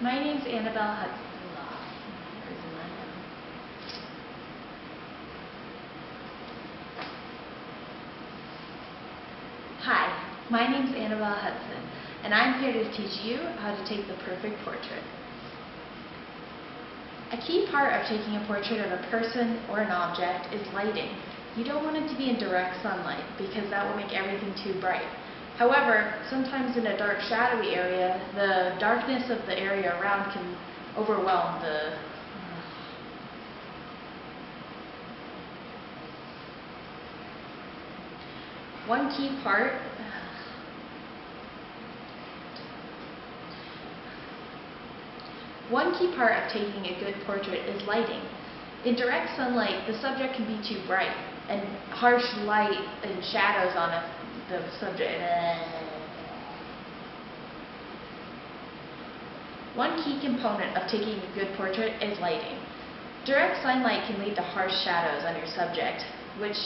My name's Annabelle Hudson. Hi, my name's Annabelle Hudson, and I'm here to teach you how to take the perfect portrait. A key part of taking a portrait of a person or an object is lighting. You don't want it to be in direct sunlight because that will make everything too bright. However, sometimes in a dark, shadowy area, the darkness of the area around can overwhelm the One key part of taking a good portrait is lighting. In direct sunlight, the subject can be too bright, and harsh light and shadows on the subject. One key component of taking a good portrait is lighting. Direct sunlight can lead to harsh shadows on your subject, which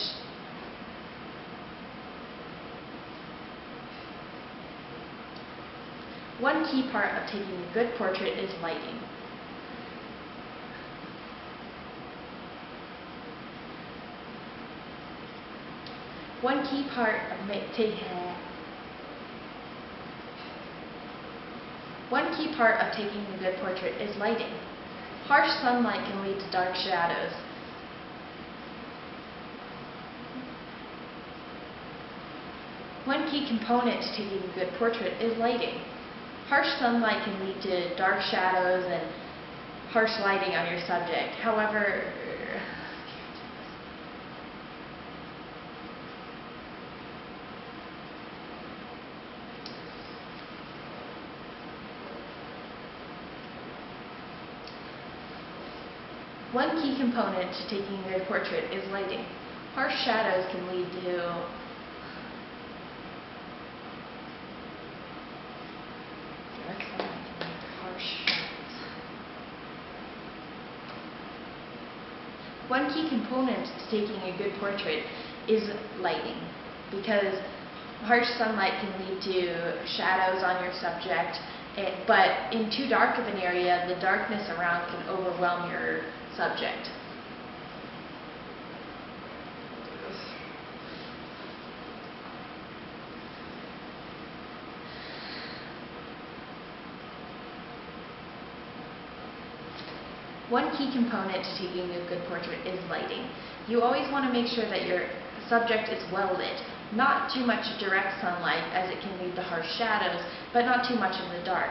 One key part of taking a good portrait is lighting. One key part of taking a good portrait is lighting. Harsh sunlight can lead to dark shadows. One key component to taking a good portrait is lighting. Harsh sunlight can lead to dark shadows and harsh lighting on your subject. However, one key component to taking a good portrait is lighting. Harsh shadows can lead to One key component to taking a good portrait is lighting, because harsh sunlight can lead to shadows on your subject, but in too dark of an area, the darkness around can overwhelm your subject. One key component to taking a good portrait is lighting. You always want to make sure that your subject is well lit. Not too much direct sunlight, as it can lead to harsh shadows, but not too much in the dark.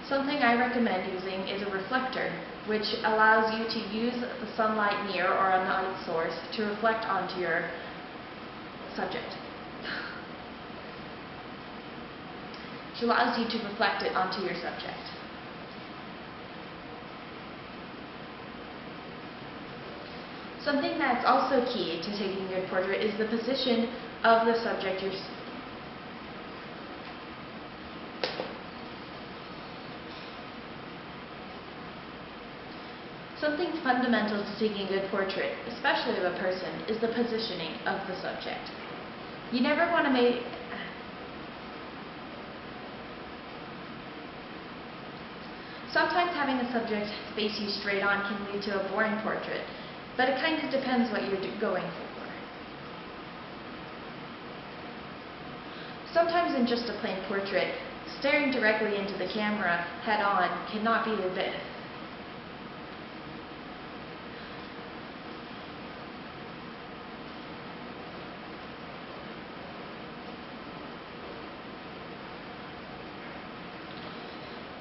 Something I recommend using is a reflector, which allows you to use the sunlight near or a light source to reflect onto your subject. Which allows you to reflect it onto your subject. Something that's also key to taking a good portrait is the position of the subject you're Something fundamental to taking a good portrait, especially of a person, is the positioning of the subject. You never want to make Sometimes having a subject face you straight on can lead to a boring portrait, but it kind of depends what you're going for. Sometimes in just a plain portrait, staring directly into the camera head-on cannot be the best.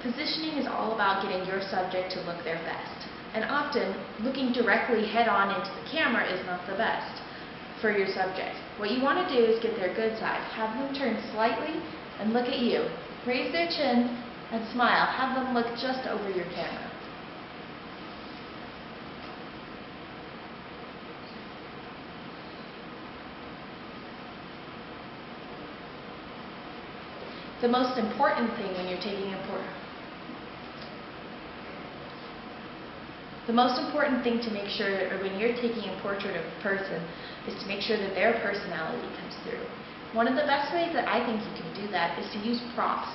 Positioning is all about getting your subject to look their best. And often, looking directly head-on into the camera is not the best for your subject. What you want to do is get their good side. Have them turn slightly and look at you. Raise their chin and smile. Have them look just over your camera. The most important thing when you're taking a portrait The most important thing to make sure, or when you're taking a portrait of a person, is to make sure that their personality comes through. One of the best ways that I think you can do that is to use props.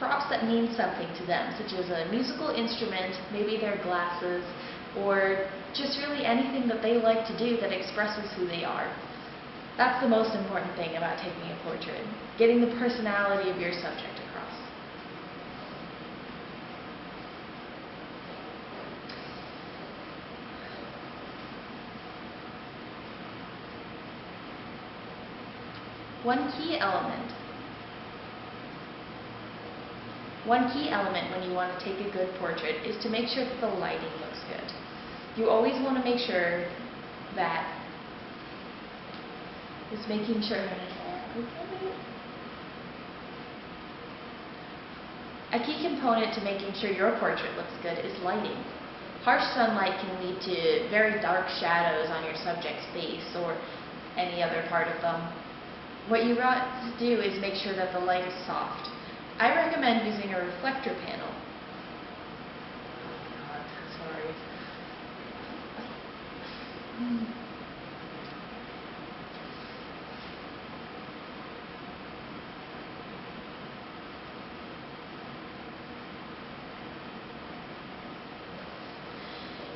props that mean something to them, such as a musical instrument, maybe their glasses, or just really anything that they like to do that expresses who they are. That's the most important thing about taking a portrait, getting the personality of your subject across. One key element when you want to take a good portrait is to make sure that the lighting looks good. You always want to make sure that it's making sure a key component to making sure your portrait looks good is lighting. Harsh sunlight can lead to very dark shadows on your subject's face or any other part of them. What you want to do is make sure that the light is soft. I recommend using a reflector panel. Oh God, sorry.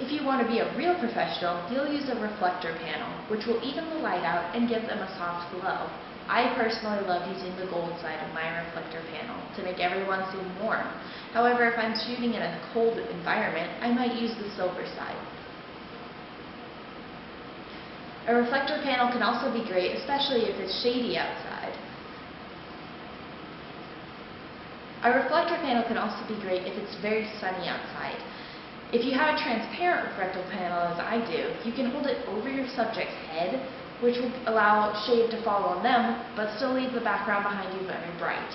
If you want to be a real professional, you'll use a reflector panel, which will even the light out and give them a soft glow. I personally love using the gold side of my reflector panel to make everyone seem warm. However, if I'm shooting in a cold environment, I might use the silver side. A reflector panel can also be great, especially if it's shady outside. A reflector panel can also be great if it's very sunny outside. If you have a transparent reflector panel, as I do, you can hold it over your subject's head, which will allow shade to fall on them, but still leave the background behind you very bright.